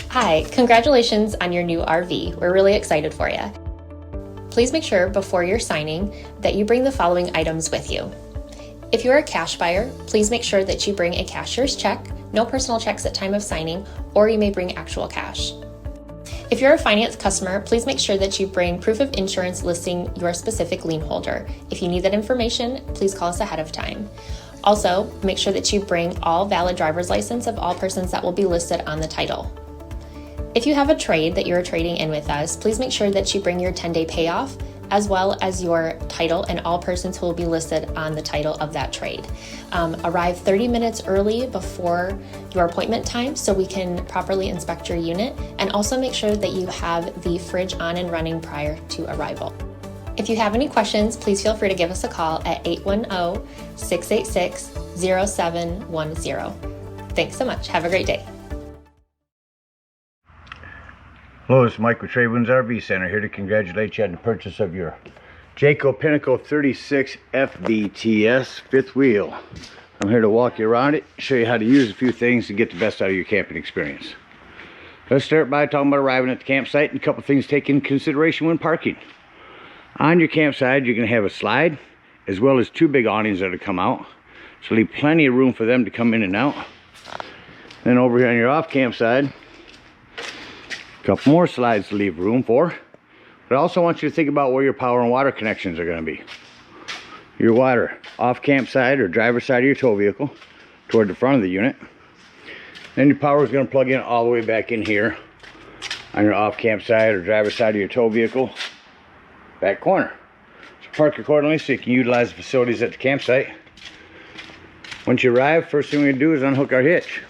Hi, congratulations on your new RV. We're really excited for you. Please make sure before you're signing that you bring the following items with you. If you're a cash buyer, please make sure that you bring a cashier's check, no personal checks at time of signing, or you may bring actual cash. If you're a finance customer, please make sure that you bring proof of insurance listing your specific lien holder. If you need that information, please call us ahead of time. Also, make sure that you bring all valid driver's license of all persons that will be listed on the title. If you have a trade that you're trading in with us, please make sure that you bring your 10-day payoff as well as your title and all persons who will be listed on the title of that trade. Arrive 30 minutes early before your appointment time so we can properly inspect your unit, and also make sure that you have the fridge on and running prior to arrival. If you have any questions, please feel free to give us a call at 810-686-0710. Thanks so much. Have a great day. Hello, it's Mike with TradeWinds RV Center, here to congratulate you on the purchase of your Jayco Pinnacle 36 FVTS fifth wheel. I'm here to walk you around it, show you how to use a few things to get the best out of your camping experience. Let's start by talking about arriving at the campsite and a couple things to take into consideration when parking. On your campsite, you're going to have a slide as well as two big awnings that will come out, so leave plenty of room for them to come in and out. Then over here on your off campsite, couple more slides to leave room for. But I also want you to think about where your power and water connections are going to be. Your water off campsite or driver's side of your tow vehicle toward the front of the unit. Then your power is going to plug in all the way back in here on your off campsite or driver's side of your tow vehicle back corner. So park accordingly so you can utilize the facilities at the campsite. Once you arrive, first thing we're going to do is unhook our hitch.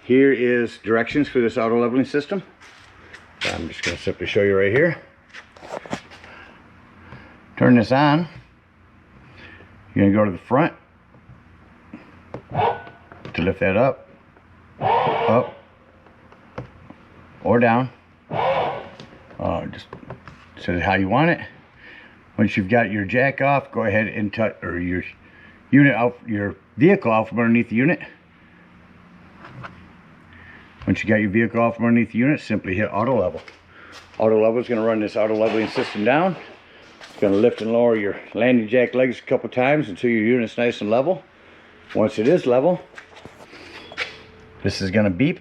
Here is directions for this auto leveling system. I'm just going to simply show you right here. Turn this on. You're going to go to the front to lift that up, or down. Just says how you want it. Once you've got your jack off, go ahead and touch or your unit out, your vehicle out from underneath the unit. Once you got your vehicle off from underneath the unit, simply hit auto level. Auto level is going to run this auto leveling system down. It's going to lift and lower your landing jack legs a couple times until your unit's nice and level. Once it is level, this is going to beep.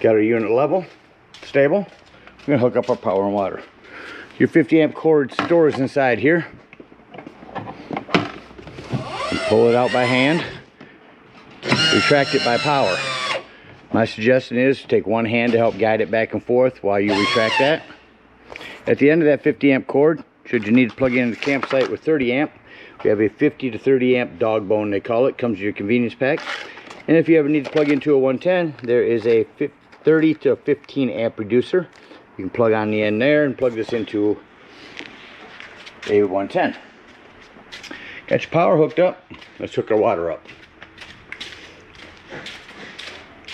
Got our unit level, stable. We're going to hook up our power and water. Your 50 amp cord stores inside here. Pull it out by hand, retract it by power. My suggestion is to take one hand to help guide it back and forth while you retract that. At the end of that 50 amp cord, should you need to plug in the campsite with 30 amp, we have a 50 to 30 amp dog bone, they call it, comes with your convenience pack. And if you ever need to plug into a 110, there is a 30 to 15 amp reducer. You can plug on the end there and plug this into a 110. Got your power hooked up. Let's hook our water up.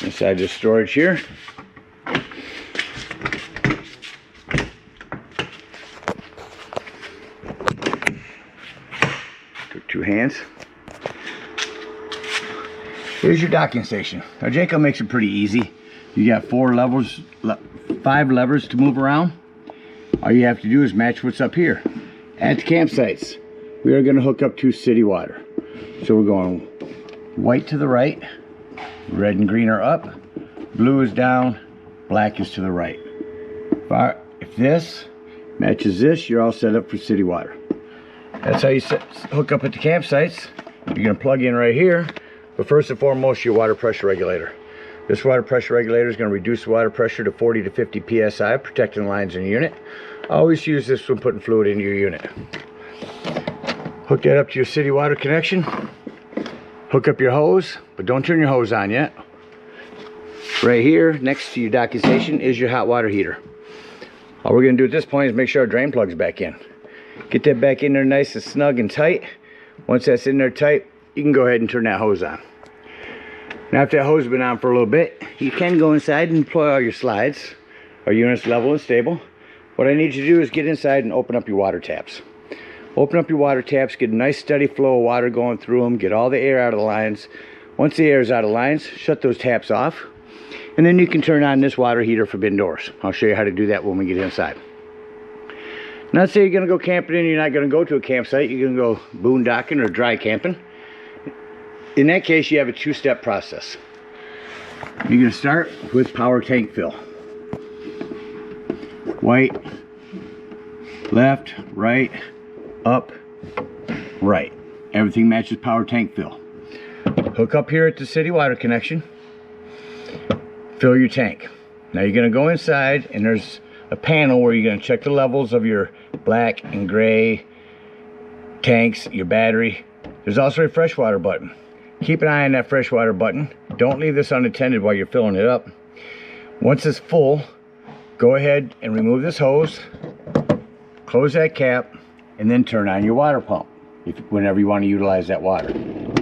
Inside this storage here, took two hands. Here's your docking station. Now Jayco makes it pretty easy. You got 5 levers to move around. All you have to do is match what's up here. At the campsites, we are going to hook up to city water. So we're going white to the right, red and green are up, blue is down, black is to the right. If this matches this, you're all set up for city water. That's how you hook up at the campsites. You're going to plug in right here, but first and foremost, your water pressure regulator. This water pressure regulator is going to reduce the water pressure to 40 to 50 psi, protecting the lines in your unit. Always use this when putting fluid into your unit. Hook that up to your city water connection. Hook up your hose, but don't turn your hose on yet. Right here, next to your docking station, is your hot water heater. All we're going to do at this point is make sure our drain plug's back in. Get that back in there nice and snug and tight. Once that's in there tight, you can go ahead and turn that hose on. Now after that hose has been on for a little bit, you can go inside and deploy all your slides. Our unit's level and stable. What I need you to do is get inside and open up your water taps. Open up your water taps, get a nice steady flow of water going through them, get all the air out of the lines. Once the air is out of the lines, shut those taps off, and then you can turn on this water heater from indoors. I'll show you how to do that when we get inside. Now let's say you're going to go camping and you're not going to go to a campsite, you're going to go boondocking or dry camping. In that case, you have a two-step process. You're going to start with power tank fill. White, left, right, up, right. Everything matches power tank fill. Hook up here at the city water connection. Fill your tank. Now you're going to go inside and there's a panel where you're going to check the levels of your black and gray tanks, your battery. There's also a freshwater button. Keep an eye on that freshwater button. Don't leave this unattended while you're filling it up. Once it's full, go ahead and remove this hose, close that cap, and then turn on your water pump whenever you want to utilize that water.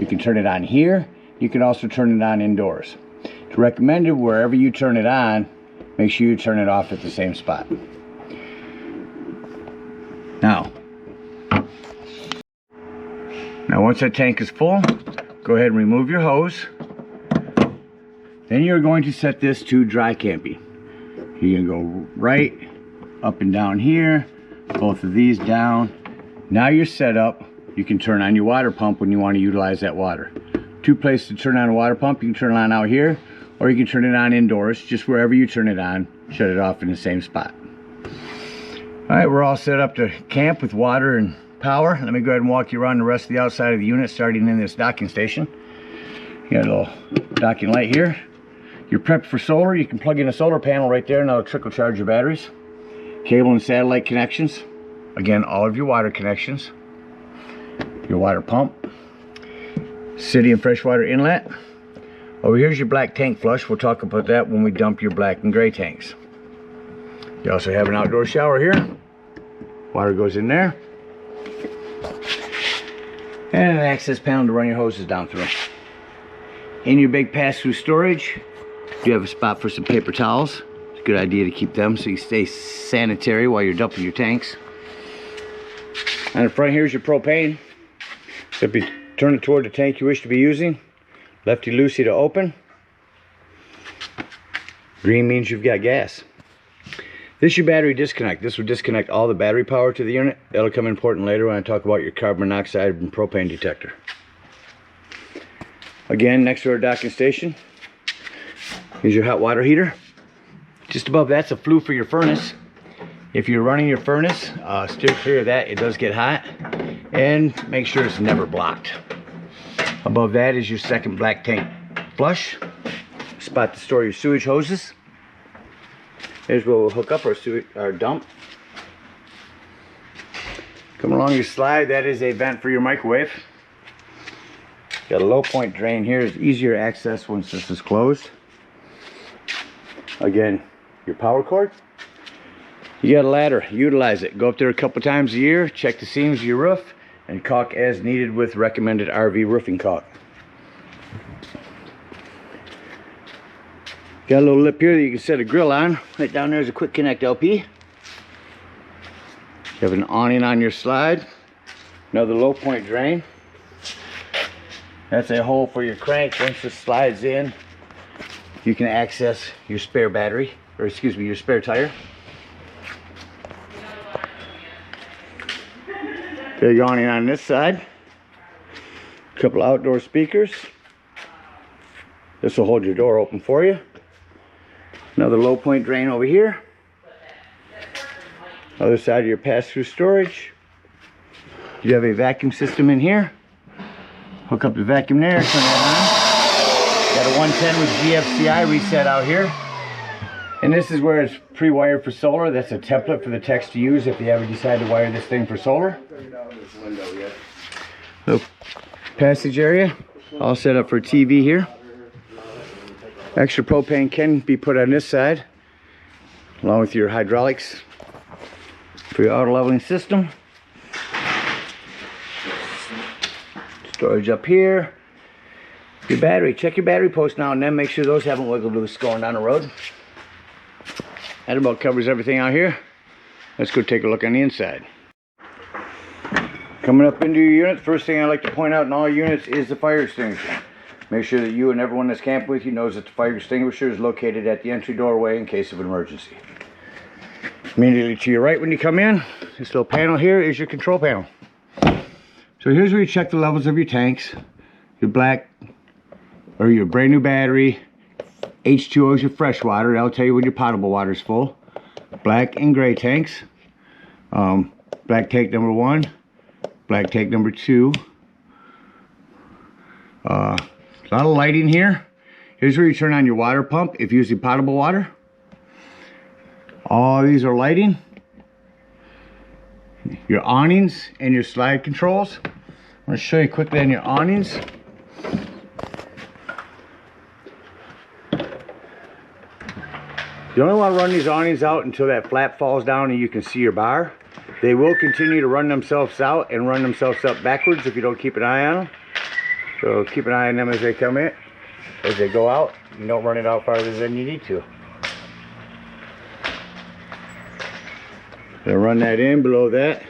You can turn it on here. You can also turn it on indoors. It's recommended wherever you turn it on, make sure you turn it off at the same spot. Now once that tank is full, go ahead and remove your hose. Then you're going to set this to dry camping. You're going to go right, up and down here, both of these down. Now you're set up. You can turn on your water pump when you want to utilize that water. Two places to turn on a water pump. You can turn it on out here, or you can turn it on indoors. Just wherever you turn it on, shut it off in the same spot. All right, we're all set up to camp with water and power. Let me go ahead and walk you around the rest of the outside of the unit, starting in this docking station. You got a little docking light here. You're prepped for solar. You can plug in a solar panel right there and that'll trickle charge your batteries. Cable and satellite connections. Again, all of your water connections. Your water pump. City and freshwater inlet. Over here's your black tank flush. We'll talk about that when we dump your black and gray tanks. You also have an outdoor shower here. Water goes in there. And an access panel to run your hoses down through. In your big pass-through storage, you have a spot for some paper towels. It's a good idea to keep them so you stay sanitary while you're dumping your tanks. On the front here's your propane. If you turn it toward the tank you wish to be using, lefty-loosey to open. Green means you've got gas. This is your battery disconnect. This will disconnect all the battery power to the unit. That'll come important later when I talk about your carbon monoxide and propane detector. Again, next to our docking station, here's your hot water heater. Just above that's a flue for your furnace. If you're running your furnace, steer clear of that. It does get hot. And make sure it's never blocked. Above that is your second black tank flush. Spot to store your sewage hoses. Here's where we'll hook up our dump. Come along your slide, that is a vent for your microwave. Got a low point drain here. It's easier access once this is closed. Again, your power cord. You got a ladder, utilize it. Go up there a couple times a year, check the seams of your roof, and caulk as needed with recommended RV roofing caulk. Got a little lip here that you can set a grill on. Right down there is a quick connect LP. You have an awning on your slide. Another low point drain. That's a hole for your crank. Once this slides in, you can access your spare battery, or excuse me, your spare tire. Big awning on this side. A couple outdoor speakers. This will hold your door open for you. Another low point drain over here. Other side of your pass-through storage. You have a vacuum system in here. Hook up the vacuum there, turn that on. Got a 110 with GFCI reset out here. And this is where it's pre-wired for solar. That's a template for the techs to use if you ever decide to wire this thing for solar. Little passage area, all set up for TV here. Extra propane can be put on this side, along with your hydraulics for your auto leveling system. Storage up here. Your battery, check your battery post now and then, make sure those haven't wiggled loose going down the road. That about covers everything out here. let's go take a look on the inside. Coming up into your unit, first thing I like to point out in all units is the fire extinguisher. Make sure that you and everyone that's camping with you knows that the fire extinguisher is located at the entry doorway in case of an emergency. Immediately to your right when you come in, this little panel here is your control panel. So here's where you check the levels of your tanks. Your black, or your brand new battery. H2O is your fresh water. That'll tell you when your potable water is full. Black and gray tanks. Black tank number 1. Black tank number 2. A lot of lighting here. Here's where you turn on your water pump if you're using potable water. All these are lighting. Your awnings and your slide controls. I'm going to show you quickly on your awnings. You only want to run these awnings out until that flap falls down and you can see your bar. They will continue to run themselves out and run themselves up backwards if you don't keep an eye on them. So keep an eye on them as they come in, as they go out. You don't run it out farther than you need to. Gonna run that in. Below that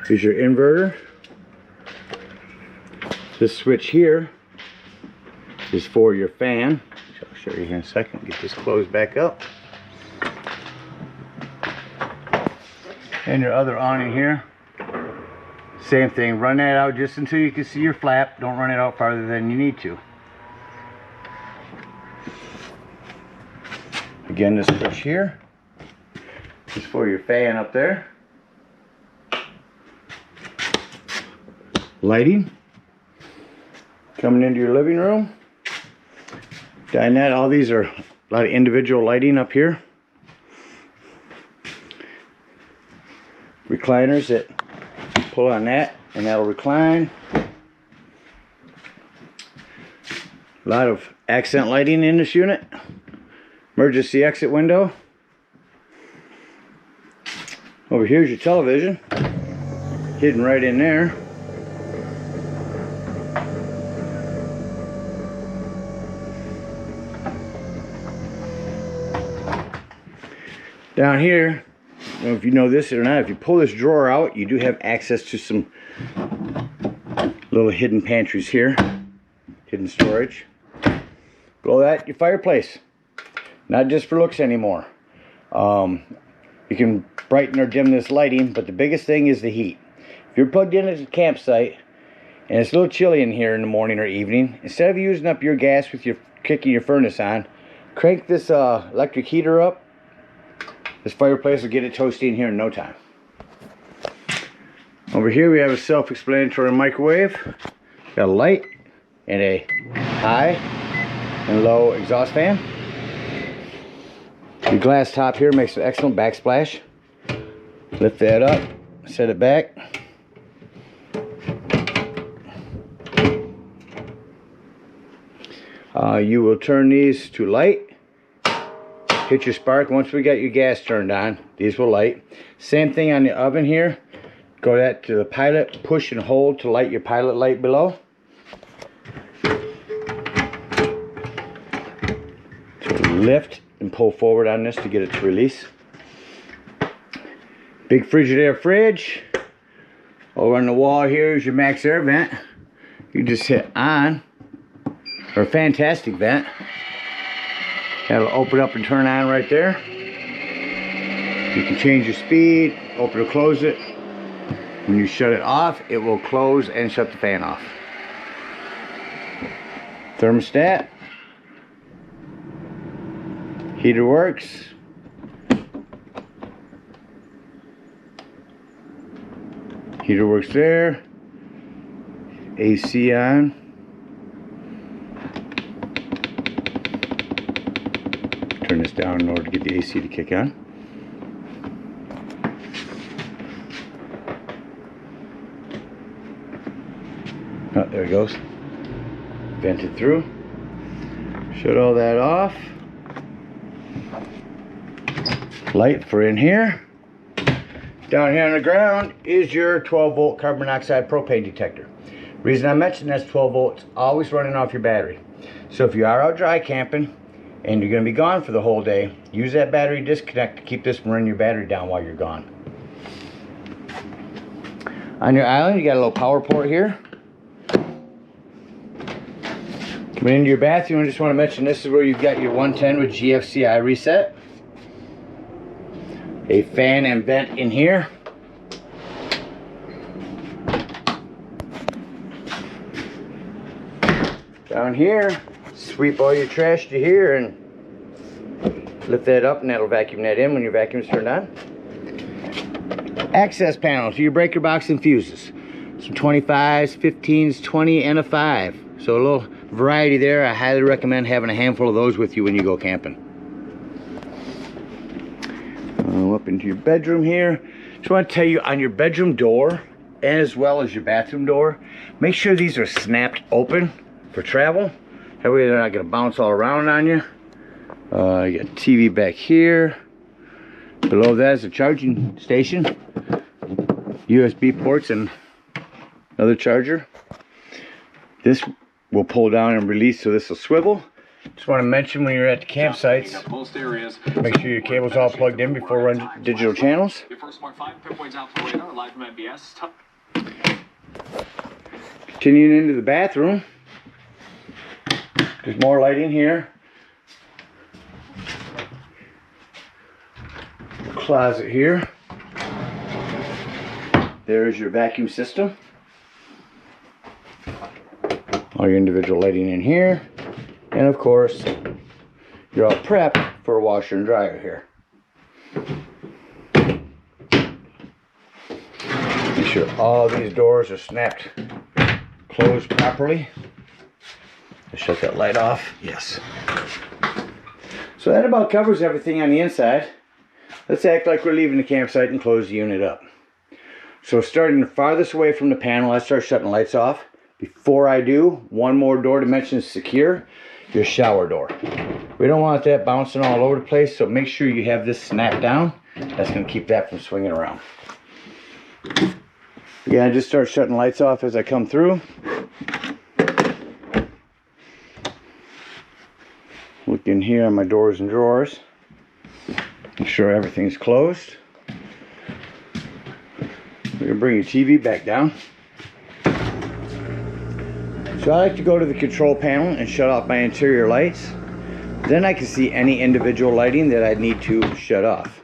is your inverter. This switch here is for your fan. I'll show you here in a second. Get this closed back up. And your other awning here, same thing. Run that out just until you can see your flap. Don't run it out farther than you need to. Again, this switch here is for your fan up there. Lighting. Coming into your living room. Dinette, all these are a lot of individual lighting up here. Recliners that pull on that and that'll recline. A lot of accent lighting in this unit. Emergency exit window. Over here's your television, hidden right in there. Down here, I don't know if you know this or not, if you pull this drawer out, you do have access to some little hidden pantries here, hidden storage. Below that, your fireplace. Not just for looks anymore. You can brighten or dim this lighting, but the biggest thing is the heat. If you're plugged in at the campsite and it's a little chilly in here in the morning or evening, instead of using up your gas with your kicking your furnace on, crank this electric heater up. This fireplace will get it toasty in here in no time. Over here we have a self-explanatory microwave. Got a light and a high and low exhaust fan. Your glass top here makes an excellent backsplash. Lift that up, set it back. You will turn these to light. Hit your spark. Once we got your gas turned on, these will light. Same thing on the oven here. Go that to the pilot, push and hold to light your pilot light below. So lift and pull forward on this to get it to release. Big Frigidaire fridge. Over on the wall here is your max air vent. You just hit on, or fantastic vent. That'll open up and turn on right there. You can change your speed, open or close it. When you shut it off, it will close and shut the fan off. Thermostat. Heater works. Heater works there. AC on. Turn this down in order to get the AC to kick on. Oh, there it goes. Vented through. Shut all that off. Light for in here. Down here on the ground is your 12 volt carbon monoxide propane detector. Reason I mentioned that's 12 volts, always running off your battery. So if you are out dry camping and you're going to be gone for the whole day, use that battery disconnect to keep this from running your battery down while you're gone. On your island, you got a little power port here. Coming into your bathroom, I just want to mention this is where you've got your 110 with GFCI reset. A fan and vent in here. Down here, sweep all your trash to here and lift that up, and that'll vacuum that in when your vacuum's turned on. Access panel to your breaker box and fuses. Some 25s, 15s, 20, and a 5. So a little variety there. I highly recommend having a handful of those with you when you go camping. Up into your bedroom here. Just want to tell you, on your bedroom door, as well as your bathroom door, make sure these are snapped open for travel. That way they're not going to bounce all around on you. You got TV back here. Below that is a charging station. USB ports and another charger. This will pull down and release, so this will swivel. Just want to mention, when you're at the campsites, make sure your cable's all plugged in before running digital channels. Your first Smart 5 pinpoints out for radar, live from MBS. Continuing into the bathroom, there's more lighting here. Closet here. There's your vacuum system. All your individual lighting in here. And of course, you're all prepped for a washer and dryer here. Make sure all these doors are snapped closed properly. Let's shut that light off. Yes. So that about covers everything on the inside. Let's act like we're leaving the campsite and close the unit up. So starting the farthest away from the panel, I start shutting the lights off. Before I do, one more door to mention is secure. Your shower door. We don't want that bouncing all over the place, so make sure you have this snapped down. That's going to keep that from swinging around. Again, I just start shutting lights off as I come through. Look in here on my doors and drawers. Make sure everything's closed. We're going to bring your TV back down. So I like to go to the control panel and shut off my interior lights. Then I can see any individual lighting that I need to shut off.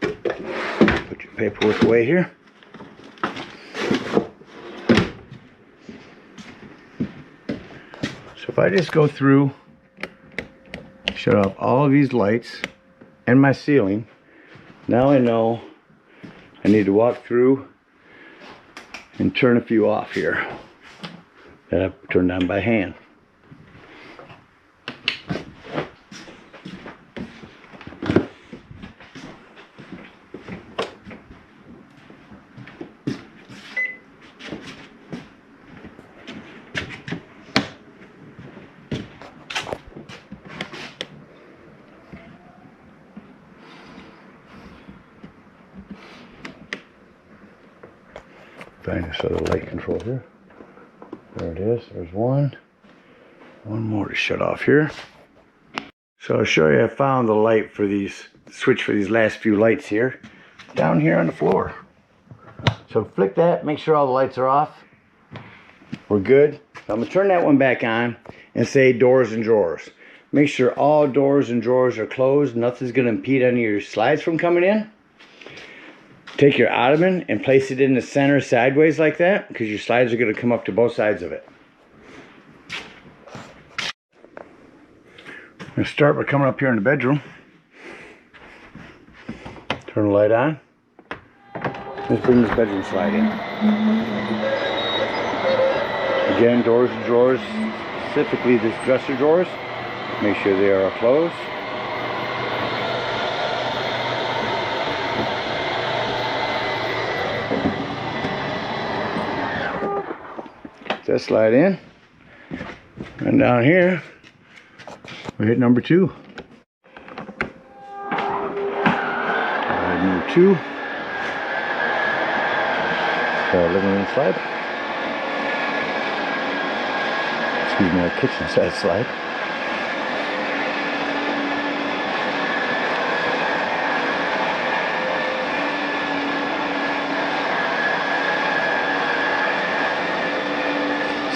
Put your paperwork away here. So if I just go through, shut off all of these lights and my ceiling, now I know I need to walk through and turn a few off here that I've turned on by hand. Find this other light control here. There it is. There's one. One more to shut off here. So I'll show you, I found the light for these, switch for these last few lights here, down here on the floor. So flick that, make sure all the lights are off. We're good. So I'm going to turn that one back on and say doors and drawers. Make sure all doors and drawers are closed. Nothing's going to impede any of your slides from coming in. Take your ottoman and place it in the center sideways like that, because your slides are going to come up to both sides of it. I'm going to start by coming up here in the bedroom. Turn the light on. Let's bring this bedroom slide in. Again, doors and drawers, specifically this dresser drawers, make sure they are closed. That slide in, and down here we hit number 2. Number 2, living room slide. Excuse me, our kitchen side slide.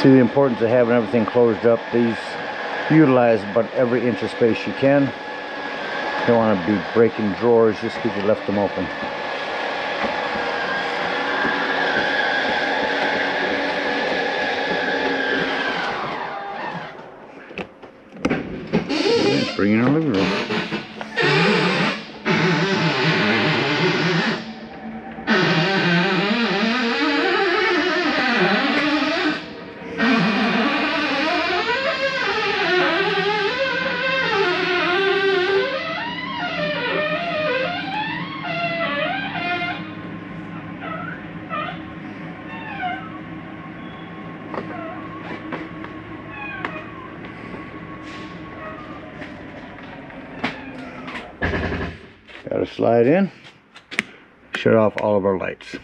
See the importance of having everything closed up. These utilize about every inch of space you can. You don't want to be breaking drawers just because you left them open. Bring in our living room. Got to slide in, shut off all of our lights.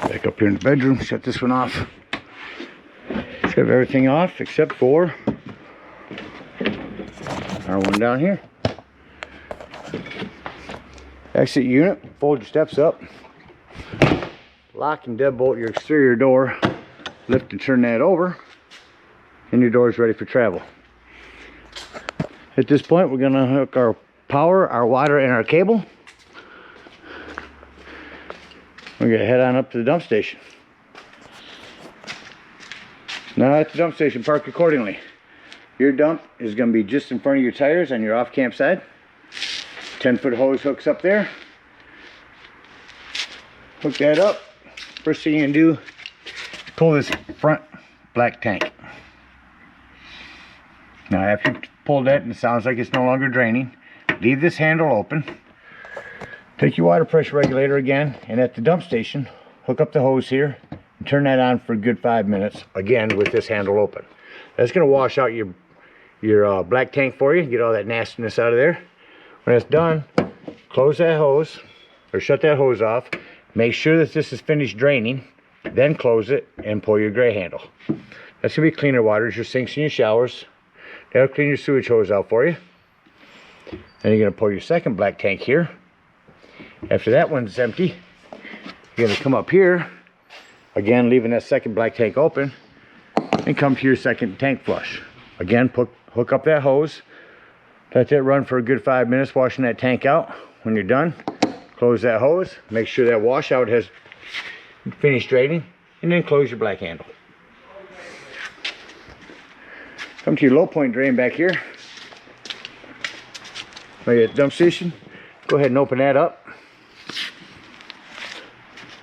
Back up here in the bedroom, shut this one off. Shut everything off except for our one down here. Exit unit, fold your steps up. Lock and deadbolt your exterior door. Lift and turn that over, and your door is ready for travel. At this point, we're going to hook our power, our water, and our cable. We're going to head on up to the dump station. Now at the dump station, park accordingly. Your dump is going to be just in front of your tires on your off-camp side. 10-foot hose hooks up there. Hook that up. First thing you can do is pull this front black tank. Now after you pull that and it sounds like it's no longer draining, leave this handle open. Take your water pressure regulator again, and at the dump station, hook up the hose here and turn that on for a good 5 minutes, again with this handle open. That's going to wash out your black tank for you, get all that nastiness out of there. When it's done, close that hose, or shut that hose off. Make sure that this is finished draining, then close it and pull your gray handle. That's going to be cleaner water, your sinks and your showers. That'll clean your sewage hose out for you. Then you're going to pull your second black tank here. After that one's empty, you're going to come up here, again leaving that second black tank open, and come to your second tank flush. Again, hook up that hose, let that run for a good 5 minutes, washing that tank out. When you're done, close that hose, make sure that washout has finished draining, and then close your black handle. Come to your low point drain back here. Right at the dump station, go ahead and open that up.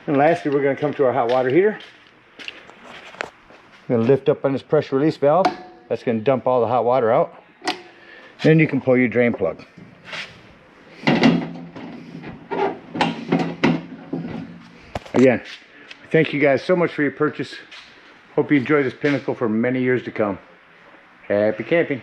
And lastly, we're going to come to our hot water heater. We're going to lift up on this pressure release valve. That's going to dump all the hot water out. Then you can pull your drain plug. Again, thank you guys so much for your purchase. Hope you enjoy this Pinnacle for many years to come. Happy camping.